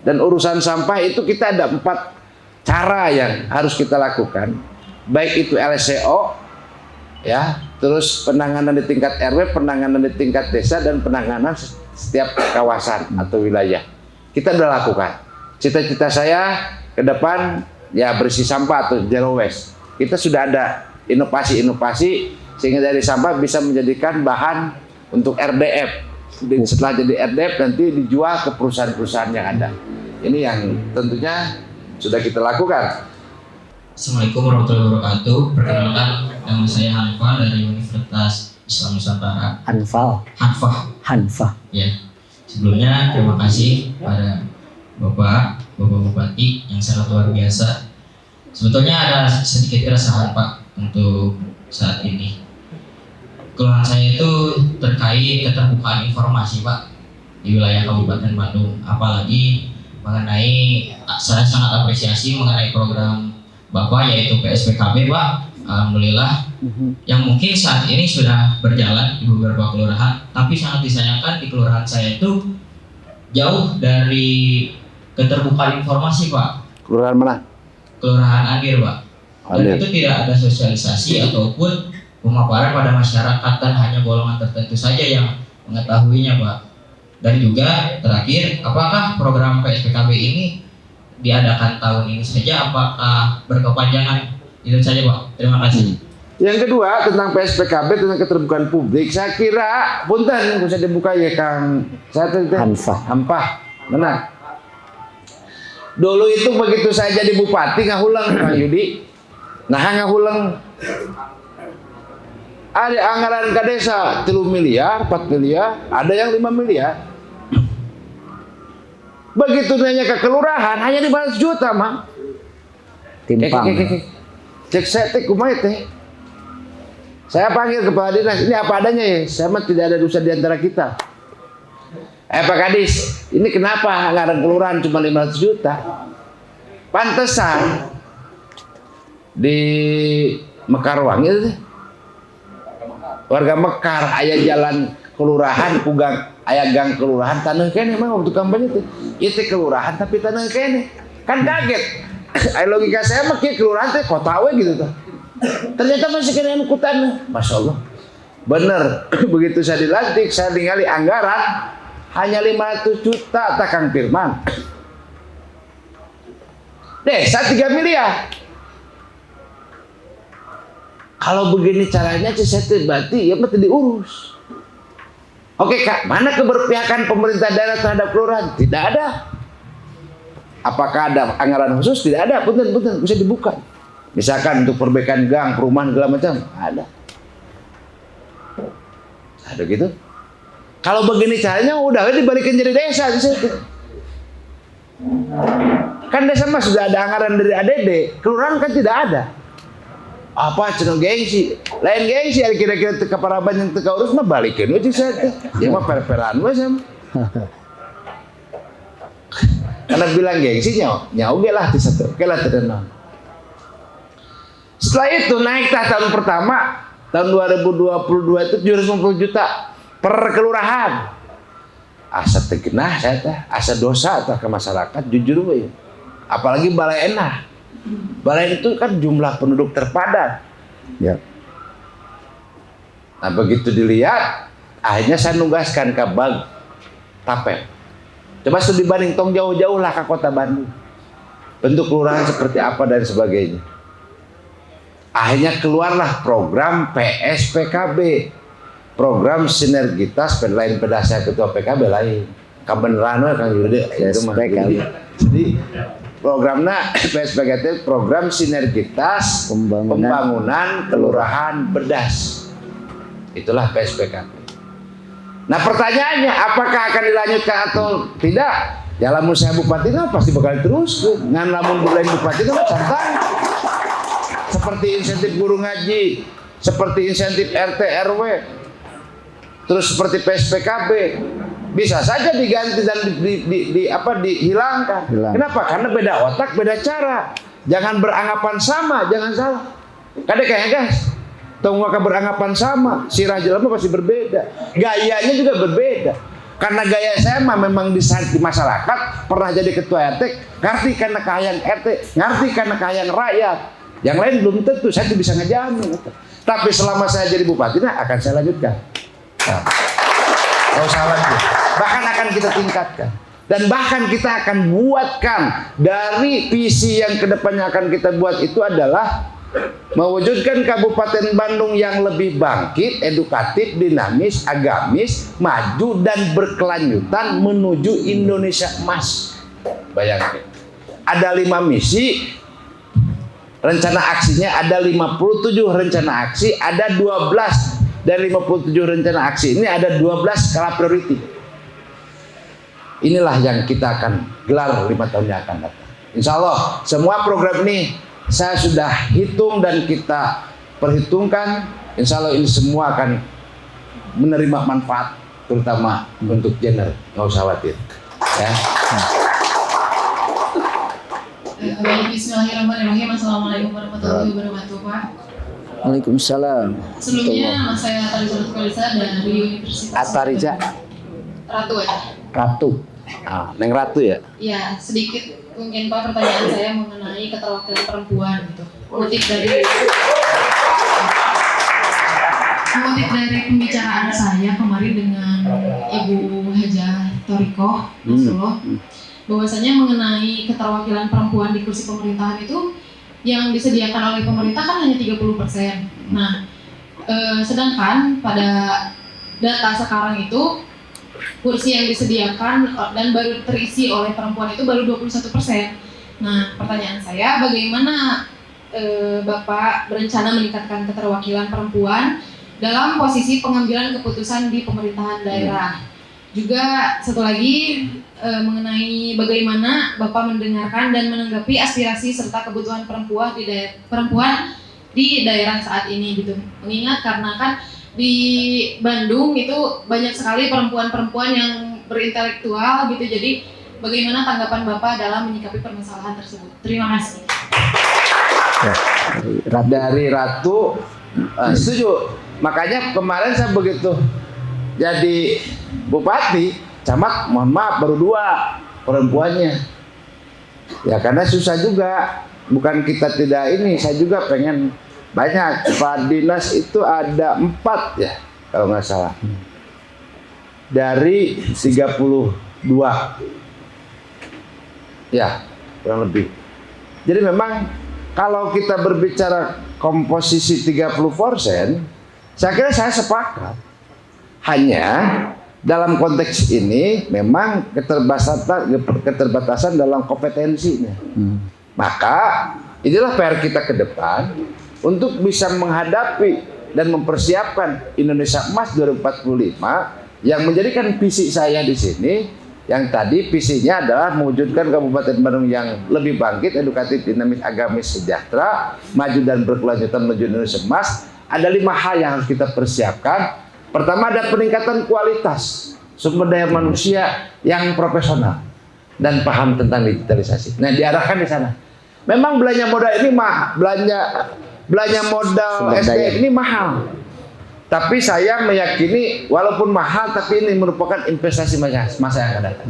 Dan urusan sampah itu kita ada 4 cara yang harus kita lakukan, baik itu LSCO, ya, terus penanganan di tingkat RW, penanganan di tingkat desa, dan penanganan setiap kawasan atau wilayah. Kita sudah lakukan. Cita-cita saya ke depan ya bersih sampah atau zero waste. Kita sudah ada inovasi-inovasi sehingga dari sampah bisa menjadikan bahan untuk RDF. Setelah jadi RDF nanti dijual ke perusahaan-perusahaan yang ada. Ini yang tentunya sudah kita lakukan. Assalamualaikum warahmatullahi wabarakatuh. Perkenalkan, nama saya Hanfa dari Universitas Islam Nusantara. Hanfa. Ya. Sebelumnya terima kasih pada Bapak Bupati yang sangat luar biasa. Sebetulnya ada sedikit keresahan Pak untuk saat ini. Keluhan saya itu terkait keterbukaan informasi Pak di wilayah Kabupaten Bandung, apalagi mengenai, saya sangat apresiasi mengenai program Bapak yaitu PSPKB Pak, alhamdulillah, yang mungkin saat ini sudah berjalan di beberapa kelurahan, tapi sangat disayangkan di kelurahan saya itu jauh dari keterbukaan informasi Pak. Kelurahan mana? Kelurahan Andir Pak. Dan itu tidak ada sosialisasi ataupun pemaparan pada masyarakat, dan hanya golongan tertentu saja yang mengetahuinya Pak. Dan juga terakhir, apakah program PSPKB ini diadakan tahun ini saja, apakah berkepanjangan? Itu saja Pak, terima kasih. Yang kedua tentang PSPKB, tentang keterbukaan publik, saya kira punten bisa dibuka ya Kang. Saya Hanfa. Benar. Dulu itu begitu saya jadi bupati ngahulang Kang Yudi. Nah ngahulang ada anggaran ke desa 3 miliar, 4 miliar, ada yang 5 miliar. Begitu nanya ke kelurahan hanya 500 juta mah. Timpang. Cek saya teh kumaha teh. Saya panggil kepala dinas, ini apa adanya ya, saya mah tidak ada dosa di antara kita. Pak Kadis, ini kenapa anggaran kelurahan cuma 500 juta? Pantesan di Mekarwangi itu warga Mekar aya jalan kelurahan kugang aya gang kelurahan tanah kene mah waktu kampanye teh itu kelurahan tapi tanah kene kan kaget. Ai logika saya mah kieu kelurahan teh kota we gitu tuh. Ternyata masih kena anu tanah. Masyaallah. Bener. Begitu saya dilantik saya ningali anggaran hanya 500 juta tak Kang Firman. Desa 3 miliar. Kalau begini caranya saya berarti ya mesti diurus. Oke Kak, mana keberpihakan pemerintah daerah terhadap kelurahan? Tidak ada. Apakah ada anggaran khusus? Tidak ada. Punten bisa dibuka. Misalkan untuk perbaikan gang, perumahan segala macam, ada. Ada gitu. Kalau begini caranya udah dibalikin jadi desa di situ. Kan desa mah sudah ada anggaran dari ADD, kelurahan kan tidak ada. Apa cenah gengsi, lain gengsi ada kira-kira teu kaparaban yang teu urus mah balikeun we cik saya. Ieu mah per-peran we sama. Karena bilang gengsi nya oge lah di satu. Oke lah teu naon. Setelah itu naik tahun pertama tahun 2022 itu 750 juta per kelurahan. Asa teu genah saya teh, asa dosa teh ke masyarakat jujur we. Apalagi Balai Enah. Balai itu kan jumlah penduduk terpadat. Ya. Nah begitu dilihat, akhirnya saya nugaskan ke Bag Tapet. Coba studi banding tong jauh-jauh lah ke kota Bandung. Bentuk kelurahan seperti apa dan sebagainya. Akhirnya keluarlah program PSPKB. Program sinergitas lain pada saya ketua PKB lain. Kabeneran we Kang Yudi ya rumah. Jadi programnya PSPKB program sinergitas pembangunan kelurahan Bedas. Itulah PSPKB. Nah pertanyaannya apakah akan dilanjutkan atau tidak? Ya lamun saya bupati pasti bakal terus. Ngan lamun lain bupati santai. Seperti insentif guru ngaji, seperti insentif RT RW. terus seperti PSPKB bisa saja diganti dan dihilangkan. Kenapa? Karena beda otak, beda cara. Jangan beranggapan sama, jangan salah. Kadang kayaknya guys, tunggu beranggapan sama, sirah jelema pasti berbeda. Gayanya juga berbeda. Karena gaya saya memang di masyarakat pernah jadi ketua RT, ngerti karena kehayang RT, ngerti karena kehayang rakyat. Yang lain belum tentu, saya tuh bisa ngejamin. Tapi selama saya jadi bupati, akan saya lanjutkan. Nggak usah lagi. Bahkan akan kita tingkatkan. Dan bahkan kita akan buatkan dari visi yang kedepannya akan kita buat itu adalah mewujudkan Kabupaten Bandung yang lebih bangkit, edukatif, dinamis, agamis, maju dan berkelanjutan menuju Indonesia emas. Bayangkan. Ada 5 misi, rencana aksinya ada 57 rencana aksi, ada 12 dari 57 rencana aksi ini ada 12 skala priority. Inilah yang kita akan gelar 5 tahun yang akan datang. Insya Allah semua program ini saya sudah hitung dan kita perhitungkan. Insya Allah ini semua akan menerima manfaat, terutama untuk gender. Nggak usah khawatir. Ya. Bismillahirrahmanirrahim. Assalamualaikum warahmatullahi wabarakatuh, Pak. Waalaikumsalam. Sebelumnya saya Atariza Kalisa dari Universitas Atariza Ratu aja. Ratu. Ah, Neng Ratu ya? Ya, sedikit mungkin Pak pertanyaan saya mengenai keterwakilan perempuan gitu. Kutip dari pembicaraan saya kemarin dengan Ibu Hajah Toriko Rasulullah, bahwasanya mengenai keterwakilan perempuan di kursi pemerintahan itu yang disediakan oleh pemerintah kan hanya 30%. Nah, sedangkan pada data sekarang itu kursi yang disediakan dan baru terisi oleh perempuan itu baru 21%. Nah, pertanyaan saya, bagaimana Bapak berencana meningkatkan keterwakilan perempuan dalam posisi pengambilan keputusan di pemerintahan daerah? Juga satu lagi mengenai bagaimana Bapak mendengarkan dan menanggapi aspirasi serta kebutuhan perempuan di daerah saat ini gitu. Mengingat karena kan di Bandung itu banyak sekali perempuan-perempuan yang berintelektual gitu. Jadi bagaimana tanggapan Bapak dalam menyikapi permasalahan tersebut? Terima kasih. Dari Ratu setuju. Makanya kemarin saya begitu jadi bupati, camat, mohon maaf baru 2 perempuannya. Ya karena susah juga. Bukan kita tidak ini, saya juga pengen banyak. Pak Dinas itu ada 4 ya kalau nggak salah. Dari 32. Ya, kurang lebih. Jadi memang kalau kita berbicara komposisi 30%, saya kira saya sepakat. Hanya dalam konteks ini memang keterbatasan dalam kompetensinya. Maka inilah PR kita ke depan untuk bisa menghadapi dan mempersiapkan Indonesia Emas 2045 yang menjadikan visi saya di sini. Yang tadi visinya adalah mewujudkan Kabupaten Bandung yang lebih bangkit, edukatif, dinamis, agamis, sejahtera, maju dan berkelanjutan menuju Indonesia Emas. Ada 5 hal yang harus kita persiapkan. Pertama, ada peningkatan kualitas sumber daya manusia yang profesional dan paham tentang digitalisasi. Nah, diarahkan di sana. Memang belanja modal ini belanja modal SDM ini mahal. Tapi saya meyakini walaupun mahal, tapi ini merupakan investasi masa yang akan datang.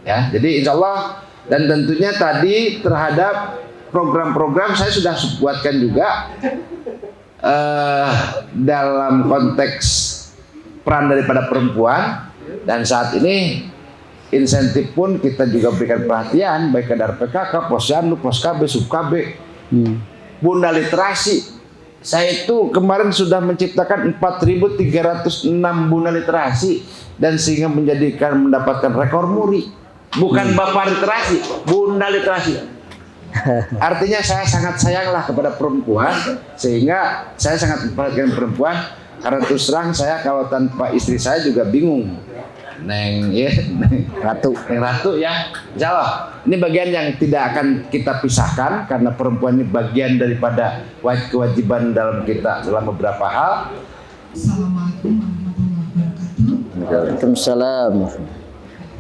Ya, jadi insya Allah dan tentunya tadi terhadap program-program saya sudah buatkan juga dalam konteks peran daripada perempuan, dan saat ini insentif pun kita juga berikan perhatian baik kadar PKK, Posyandu, Poskab, Subkab, Bunda Literasi. Saya itu kemarin sudah menciptakan 4.306 Bunda Literasi dan sehingga mendapatkan rekor muri. Bukan Bapak Literasi, Bunda Literasi. Artinya saya sangat sayanglah kepada perempuan, sehingga saya sangat memperhatikan perempuan. Karena terus terang saya kalau tanpa istri saya juga bingung. Neng Ratu ya. Insya Allah ini bagian yang tidak akan kita pisahkan karena perempuan ini bagian daripada kewajiban dalam kita dalam beberapa hal. Assalamualaikum warahmatullahi wabarakatuh. Waalaikumsalam.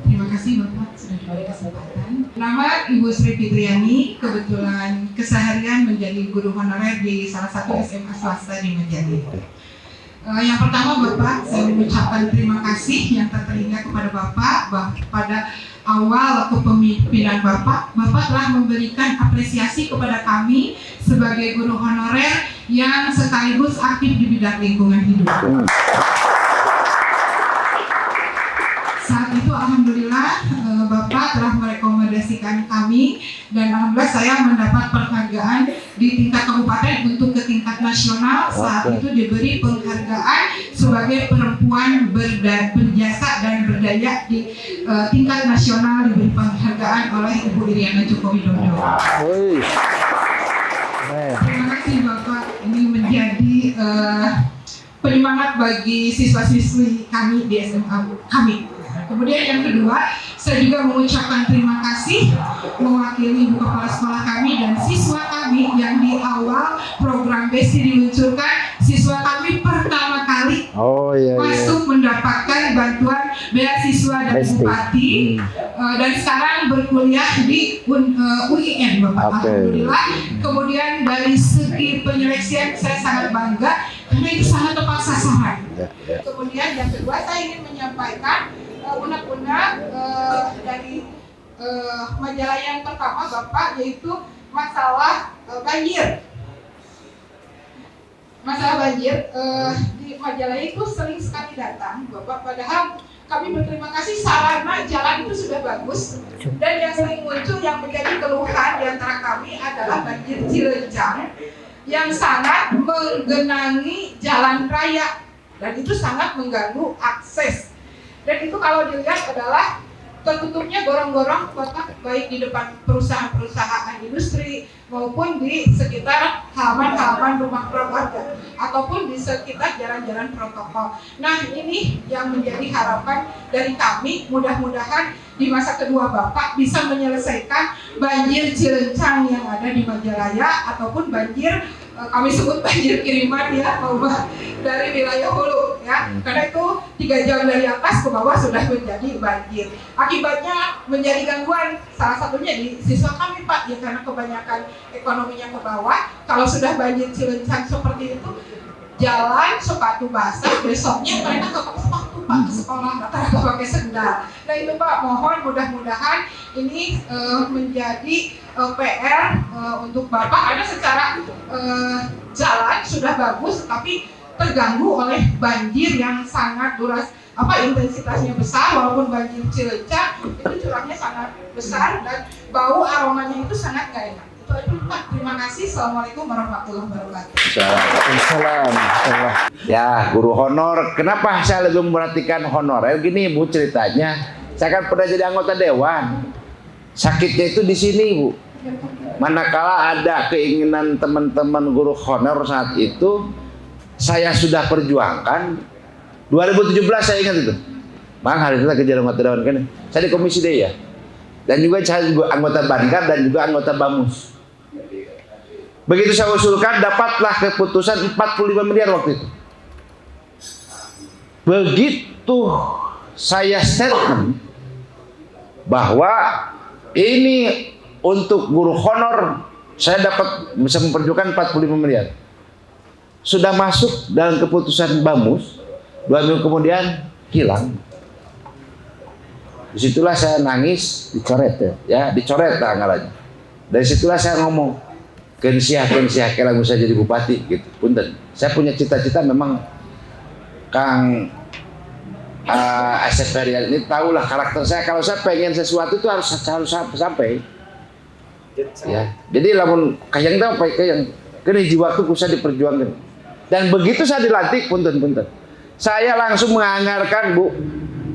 Terima kasih Bapak sudah diberi kesempatan. Nama Ibu Sri Fitriani, kebetulan keseharian menjadi guru honorer di salah satu SMA swasta di Majadi. Yang pertama Bapak, saya mengucapkan terima kasih yang tak terhingga kepada Bapak pada awal kepemimpinan Bapak telah memberikan apresiasi kepada kami sebagai guru honorer yang sekaligus aktif di bidang lingkungan hidup. Saat itu alhamdulillah Bapak telah merekomendasikan kami dan alhamdulillah saya mendapat penghargaan di tingkat kabupaten untuk ke tingkat nasional. Saat itu diberi penghargaan sebagai perempuan berjasa dan berdaya di tingkat nasional, diberi penghargaan oleh Ibu Iriana Joko Widodo. Terima kasih Bapak, ini menjadi penyemangat bagi siswa-siswi kami di SMA kami. Kemudian yang kedua, saya juga mengucapkan terima kasih mewakili Ibu Kepala Sekolah kami dan siswa kami yang di awal program BESI diluncurkan, siswa kami pertama kali masuk mendapatkan bantuan beasiswa dari Bupati dan sekarang berkuliah di UIN Bapak. Alhamdulillah. Kemudian dari segi penyeleksian saya sangat bangga karena itu sangat tepat sasaran. Kemudian yang kedua, saya ingin menyampaikan unek-unek dari majalah yang pertama Bapak, yaitu masalah banjir. Masalah banjir di majalah itu sering sekali datang Bapak, padahal kami berterima kasih sarana jalan itu sudah bagus, dan yang sering muncul yang menjadi keluhan di antara kami adalah banjir Cilencang yang sangat menggenangi jalan raya dan itu sangat mengganggu akses. Dan itu kalau dilihat adalah tertutupnya gorong-gorong Bapak, baik di depan perusahaan-perusahaan industri maupun di sekitar halaman-halaman rumah keluarga ataupun di sekitar jalan-jalan protokol. Nah, ini yang menjadi harapan dari kami, mudah-mudahan di masa kedua Bapak bisa menyelesaikan banjir Cilencang yang ada di Majalaya ataupun banjir kami sebut banjir kiriman ya, Bapak, dari wilayah hulu ya, karena itu 3 jam dari atas ke bawah sudah menjadi banjir. Akibatnya menjadi gangguan, salah satunya di siswa kami Pak, ya karena kebanyakan ekonominya ke bawah. Kalau sudah banjir Cilencang seperti itu, jalan sepatu basah, besoknya mereka ke sepatu Pak ke sekolah, rata-rata pakai sendal. Nah itu Pak, mohon mudah-mudahan ini menjadi PR untuk Bapak, karena secara jalan sudah bagus tapi terganggu oleh banjir yang sangat intensitasnya besar. Walaupun banjir Cilencang itu curahnya sangat besar dan bau aromanya itu sangat gak enak. Itu aja Pak, terima kasih. Assalamualaikum warahmatullahi wabarakatuh. Waalaikumsalam. Ya, guru honor. Kenapa saya lebih memperhatikan honorer? Gini Bu ceritanya, saya kan pernah jadi anggota dewan. Sakitnya itu di sini Bu. Manakala ada keinginan teman-teman guru honor saat itu, saya sudah perjuangkan. 2017 saya ingat itu. Bang, hari itu kerja anggota dewan kan. Saya di komisi D ya. Dan juga saya juga anggota Bankar dan juga anggota Bamus. Begitu saya usulkan, dapatlah keputusan 45 miliar waktu itu. Begitu saya statement bahwa ini untuk guru honor, saya dapat bisa memperjuangkan 45 miliar. Sudah masuk dalam keputusan Bamus, 2 minggu kemudian hilang. Disitulah saya nangis, dicoret dicoret anggarannya. Dari situlah saya ngomong, kensiah kalau bisa jadi bupati gitu. Punten, saya punya cita-cita memang Kang Asep Ferian ini tahulah karakter saya. Kalau saya pengen sesuatu itu harus sampai. Ya, jadi lamun kayang tahu kayang kene jiwaku bisa diperjuangkan. Dan begitu saya dilantik, punten. Saya langsung menganggarkan Bu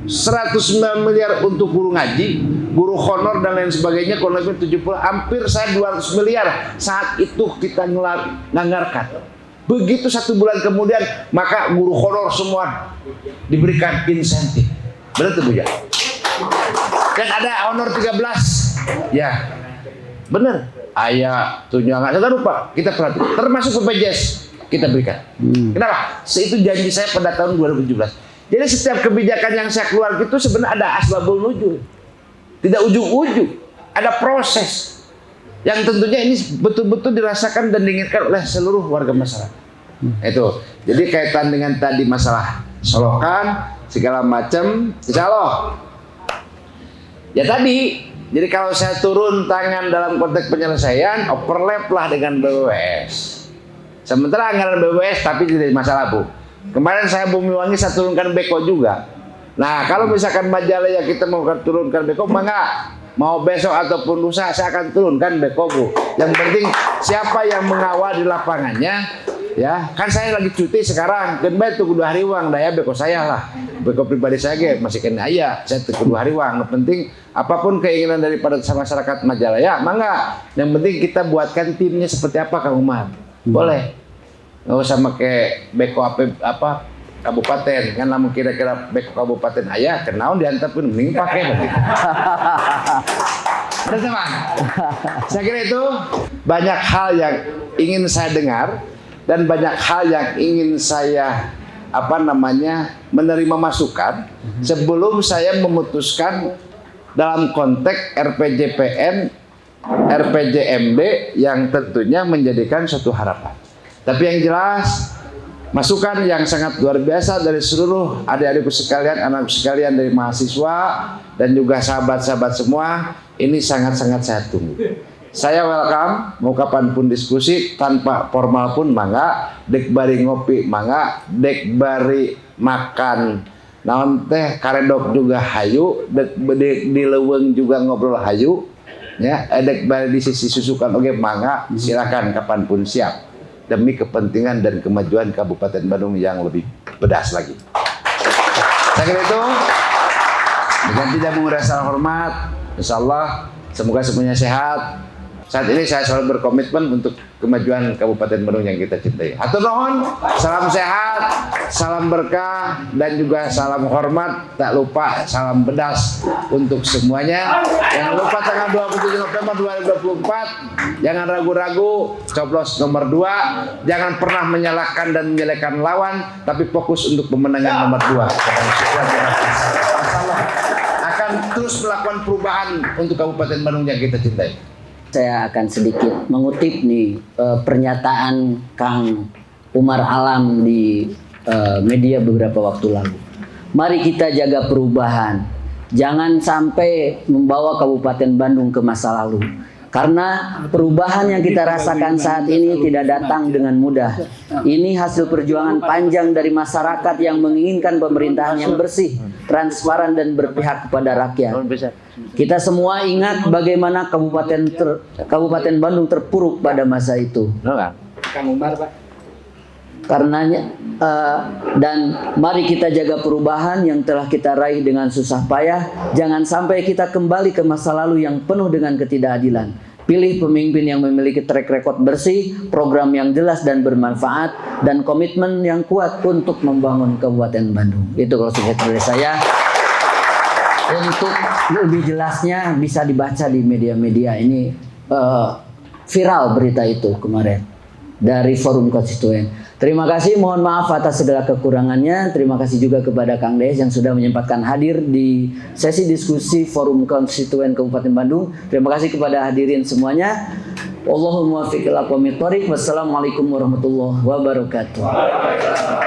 109 miliar untuk guru ngaji, guru honor dan lain sebagainya, kurang lebih 70, hampir saya 200 miliar saat itu kita nganggarkan. Begitu 1 bulan kemudian, maka guru honor semua diberikan insentif. Benar tuh Bu ya? Dan ada honor 13. Ya. Benar. Ayah tunjangan, saya lupa, kita perhatikan. Termasuk BPJS kita berikan. Kenapa? Itu janji saya pada tahun 2017. Jadi setiap kebijakan yang saya keluar itu sebenarnya ada asbabul nuzul. Tidak ujug-ujug, ada proses yang tentunya ini betul-betul dirasakan dan diinginkan oleh seluruh warga masyarakat. Itu. Jadi kaitan dengan tadi masalah solokan segala macam, insya Allah. Ya tadi, jadi kalau saya turun tangan dalam konteks penyelesaian, overlap lah dengan BWS. Sementara anggaran BWS tapi tidak masalah Bu. Kemarin saya Bumi Wangi saya turunkan beko juga. Nah kalau misalkan Majalaya kita mau turunkan beko, maka mau besok ataupun lusa saya akan turunkan beko Bu. Yang penting siapa yang mengawal di lapangannya, ya kan saya lagi cuti sekarang, kan baik tuh 2 hari uang, daya beko saya lah, beko pribadi saya masih kena saya tuh 2 hari uang. Yang penting apapun keinginan daripada masyarakat Majalaya, mangga. Yang penting kita buatkan timnya seperti apa Kang Umar, boleh. Nggak usah pakai beko apa kabupaten, kan namun kira-kira beko kabupaten ayah kenaun diantar pun mending pakai begitu. Teman-teman, saya kira itu banyak hal yang ingin saya dengar dan banyak hal yang ingin saya menerima masukan sebelum saya memutuskan dalam konteks RPJPN, RPJMD yang tentunya menjadikan suatu harapan. Tapi yang jelas masukan yang sangat luar biasa dari seluruh adik-adikku sekalian, anakku sekalian, dari mahasiswa dan juga sahabat-sahabat semua, ini sangat-sangat saya tunggu. Saya welcome, mau kapanpun diskusi tanpa formal pun mangga, dek bari ngopi mangga, dek bari makan naon teh karedok juga hayu, dek di leuweung juga ngobrol hayu, ya, dek bari di sisi susukan oke mangga, silakan kapanpun siap. Demi kepentingan dan kemajuan Kabupaten Bandung yang lebih pedas lagi. Saya kira itu, dengan tidak mengurangi rasa hormat, insya Allah semoga semuanya sehat. Saat ini saya selalu berkomitmen untuk kemajuan Kabupaten Bandung yang kita cintai. Hatur nuhun, salam sehat, salam berkah, dan juga salam hormat. Tak lupa salam pedas untuk semuanya. Jangan lupa tanggal 27 November 2024, jangan ragu-ragu, coblos nomor 2. Jangan pernah menyalahkan dan menyelekan lawan, tapi fokus untuk pemenangan nomor 2. Akan terus melakukan perubahan untuk Kabupaten Bandung yang kita cintai. Saya akan sedikit mengutip nih pernyataan Kang Umar Alam di media beberapa waktu lalu. Mari kita jaga perubahan. Jangan sampai membawa Kabupaten Bandung ke masa lalu. Karena perubahan yang kita rasakan saat ini tidak datang dengan mudah. Ini hasil perjuangan panjang dari masyarakat yang menginginkan pemerintahan yang bersih, transparan, dan berpihak kepada rakyat. Kita semua ingat bagaimana Kabupaten Bandung terpuruk pada masa itu. Karenanya dan mari kita jaga perubahan yang telah kita raih dengan susah payah. Jangan sampai kita kembali ke masa lalu yang penuh dengan ketidakadilan. Pilih pemimpin yang memiliki track record bersih, program yang jelas dan bermanfaat, dan komitmen yang kuat untuk membangun Kabupaten Bandung. Itu kalau dari saya. Untuk lebih jelasnya bisa dibaca di media-media ini, viral berita itu kemarin dari Forum Konstituen. Terima kasih, mohon maaf atas segala kekurangannya. Terima kasih juga kepada Kang Des yang sudah menyempatkan hadir di sesi diskusi Forum Konstituen Kabupaten Bandung. Terima kasih kepada hadirin semuanya. Allahumma fiqil aqwamit thoriq. Wassalamualaikum warahmatullahi wabarakatuh.